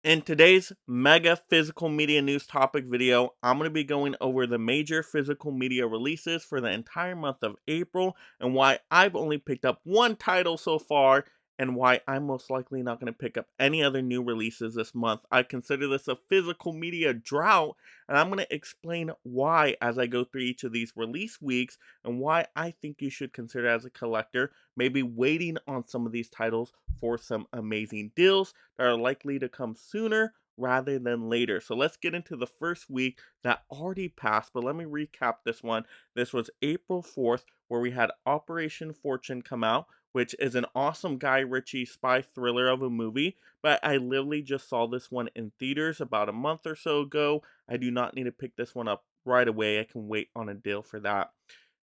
In today's mega physical media news topic video, I'm going to be going over the major physical media releases for the entire month of April and why I've only picked up one title so far and why I'm most likely not going to pick up any other new releases this month. I consider this a physical media drought, and I'm going to explain why as I go through each of these release weeks and why I think you should consider as a collector maybe waiting on some of these titles for some amazing deals that are likely to come sooner rather than later. So let's get into the first week that already passed, but let me recap this one. This was April 4th, where we had Operation Fortune come out, which is an awesome Guy Ritchie spy thriller of a movie, but I literally just saw this one in theaters about a month or so ago. I do not need to pick this one up right away. I can wait on a deal for that.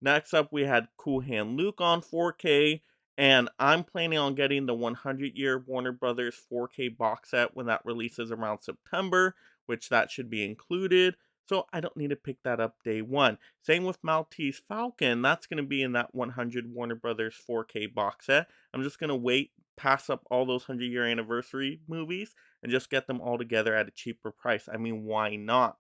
Next up, we had Cool Hand Luke on 4K, and I'm planning on getting the 100-year Warner Brothers 4K box set when that releases around September, which that should be included. So I don't need to pick that up day one. Same with Maltese Falcon. That's going to be in that 100 Warner Brothers 4K box set. I'm just going to wait, pass up all those 100-year anniversary movies, and just get them all together at a cheaper price. I mean, why not?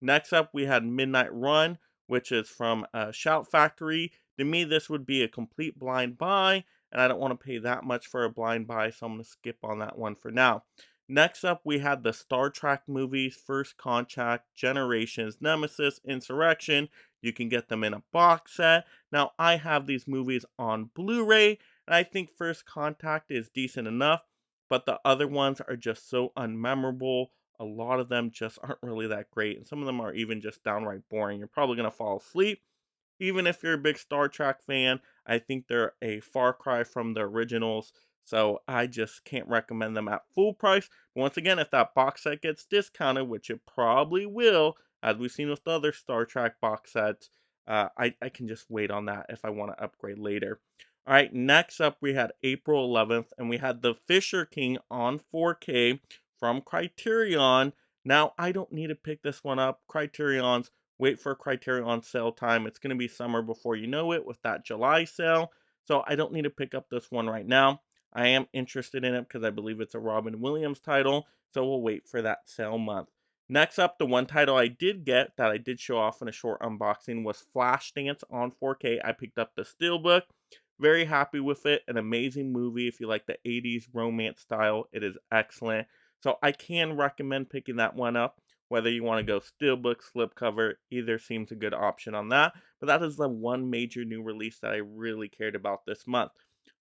Next up, we had Midnight Run, which is from Shout Factory. To me, this would be a complete blind buy, and I don't want to pay that much for a blind buy, so I'm going to skip on that one for now. Next up, we had the Star Trek movies, First Contact, Generations, Nemesis, Insurrection. You can get them in a box set. Now, I have these movies on Blu-ray, and I think First Contact is decent enough, but the other ones are just so unmemorable. A lot of them just aren't really that great, and some of them are even just downright boring. You're probably going to fall asleep. Even if you're a big Star Trek fan, I think they're a far cry from the originals, so I just can't recommend them at full price. But once again, if that box set gets discounted, which it probably will, as we've seen with the other Star Trek box sets, I can just wait on that if I want to upgrade later. All right, next up we had April 11th, and we had The Fisher King on 4K from Criterion. Now, I don't need to pick this one up. Criterion's wait for Criterion sale time. It's going to be summer before you know it with that July sale. So I don't need to pick up this one right now. I am interested in it because I believe it's a Robin Williams title. So we'll wait for that sale month. Next up, the one title I did get that I did show off in a short unboxing was Flashdance on 4K. I picked up the Steelbook. Very happy with it. An amazing movie. If you like the 80s romance style, it is excellent. So I can recommend picking that one up. Whether you want to go steelbook, slipcover, either seems a good option on that. But that is the one major new release that I really cared about this month.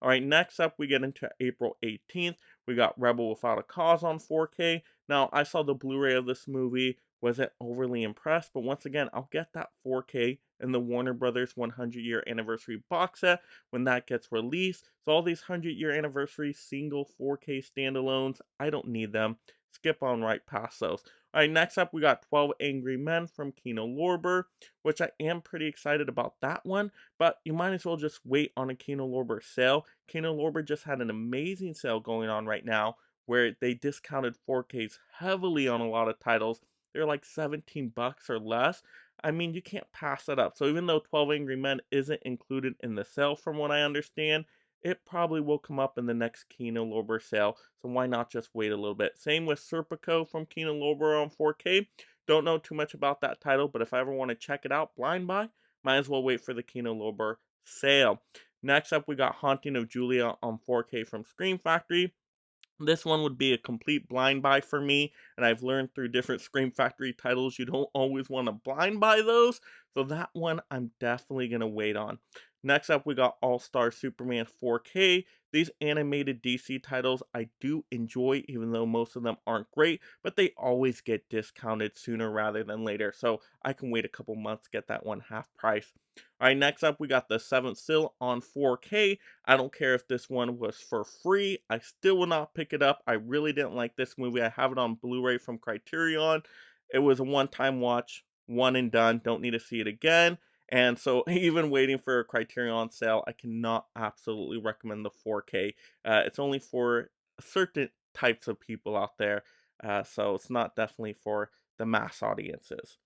All right, next up we get into April 18th. We got Rebel Without a Cause on 4K. Now, I saw the Blu-ray of this movie, wasn't overly impressed, but once again, I'll get that 4K in the Warner Brothers 100-year anniversary box set when that gets released. So all these 100-year anniversary single 4K standalones, I don't need them. Skip on right past those. All right, next up, we got 12 Angry Men from Kino Lorber, which I am pretty excited about that one, but you might as well just wait on a Kino Lorber sale. Kino Lorber just had an amazing sale going on right now where they discounted 4Ks heavily on a lot of titles. They're like 17 bucks or less. I mean, you can't pass that up. So even though 12 Angry Men isn't included in the sale from what I understand, it probably will come up in the next Kino Lorber sale, so why not just wait a little bit? Same with Serpico from Kino Lorber on 4K. Don't know too much about that title, but if I ever want to check it out blind buy, might as well wait for the Kino Lorber sale. Next up, we got Haunting of Julia on 4K from Scream Factory. This one would be a complete blind buy for me, and I've learned through different Scream Factory titles you don't always want to blind buy those, so that one I'm definitely going to wait on. Next up, we got All-Star Superman 4K. These animated DC titles I do enjoy, even though most of them aren't great, but they always get discounted sooner rather than later, so I can wait a couple months to get that one half price. Alright, next up, we got The Seventh Seal on 4K. I don't care if this one was for free. I still will not pick it up. I really didn't like this movie. I have it on Blu-ray from Criterion. It was a one-time watch, one and done. Don't need to see it again. And so even waiting for a Criterion sale, I cannot absolutely recommend the 4K. It's only for certain types of people out there. So it's not definitely for the mass audiences.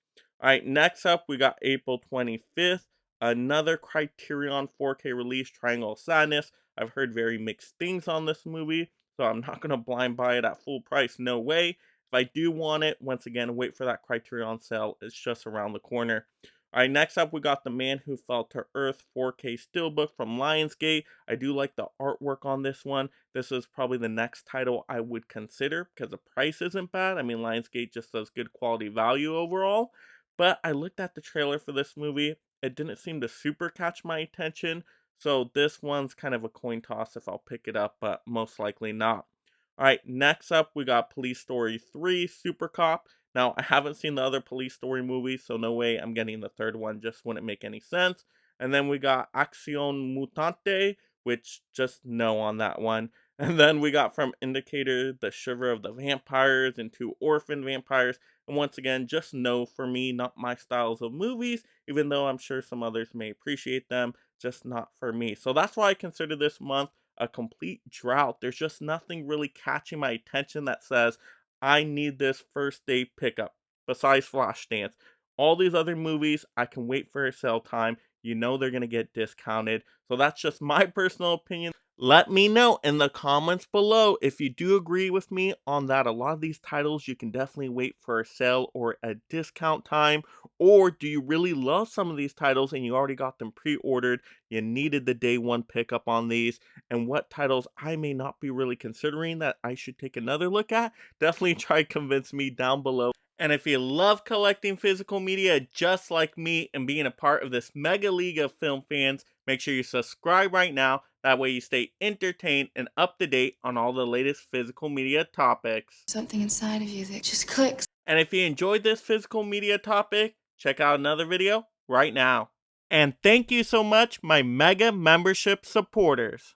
All right, next up, we got April 25th. Another Criterion 4K release, Triangle of Sadness. I've heard very mixed things on this movie, so I'm not going to blind buy it at full price, no way. I do want it, once again, wait for that Criterion sale. It's just around the corner. All right, next up, we got The Man Who Fell to Earth 4K Steelbook from Lionsgate. I do like the artwork on this one. This is probably the next title I would consider because the price isn't bad. I mean, Lionsgate just does good quality value overall. But I looked at the trailer for this movie. It didn't seem to super catch my attention. So this one's kind of a coin toss if I'll pick it up, but most likely not. All right, next up, we got Police Story 3 Super Cop. Now, I haven't seen the other Police Story movies, so no way I'm getting the third one. Just wouldn't make any sense. And then we got Acción Mutante, which just no on that one. And then we got from Indicator, The Shiver of the Vampires and Two Orphan Vampires. And once again, just no for me, not my styles of movies, even though I'm sure some others may appreciate them, just not for me. So that's why I consider this month a complete drought. There's just nothing really catching my attention that says, I need this first day pickup, besides Flashdance. All these other movies, I can wait for a sale time. You know they're going to get discounted. So that's just my personal opinion. Let me know in the comments below if you do agree with me on that. A lot of these titles you can definitely wait for a sale or a discount time. Or do you really love some of these titles and you already got them pre-ordered? You needed the day one pickup on these. And what titles I may not be really considering that I should take another look at? Definitely try to convince me down below. And if you love collecting physical media just like me and being a part of this mega league of film fans, make sure you subscribe right now. That way you stay entertained and up to date on all the latest physical media topics. Something inside of you that just clicks. And if you enjoyed this physical media topic, check out another video right now. And thank you so much, my mega membership supporters.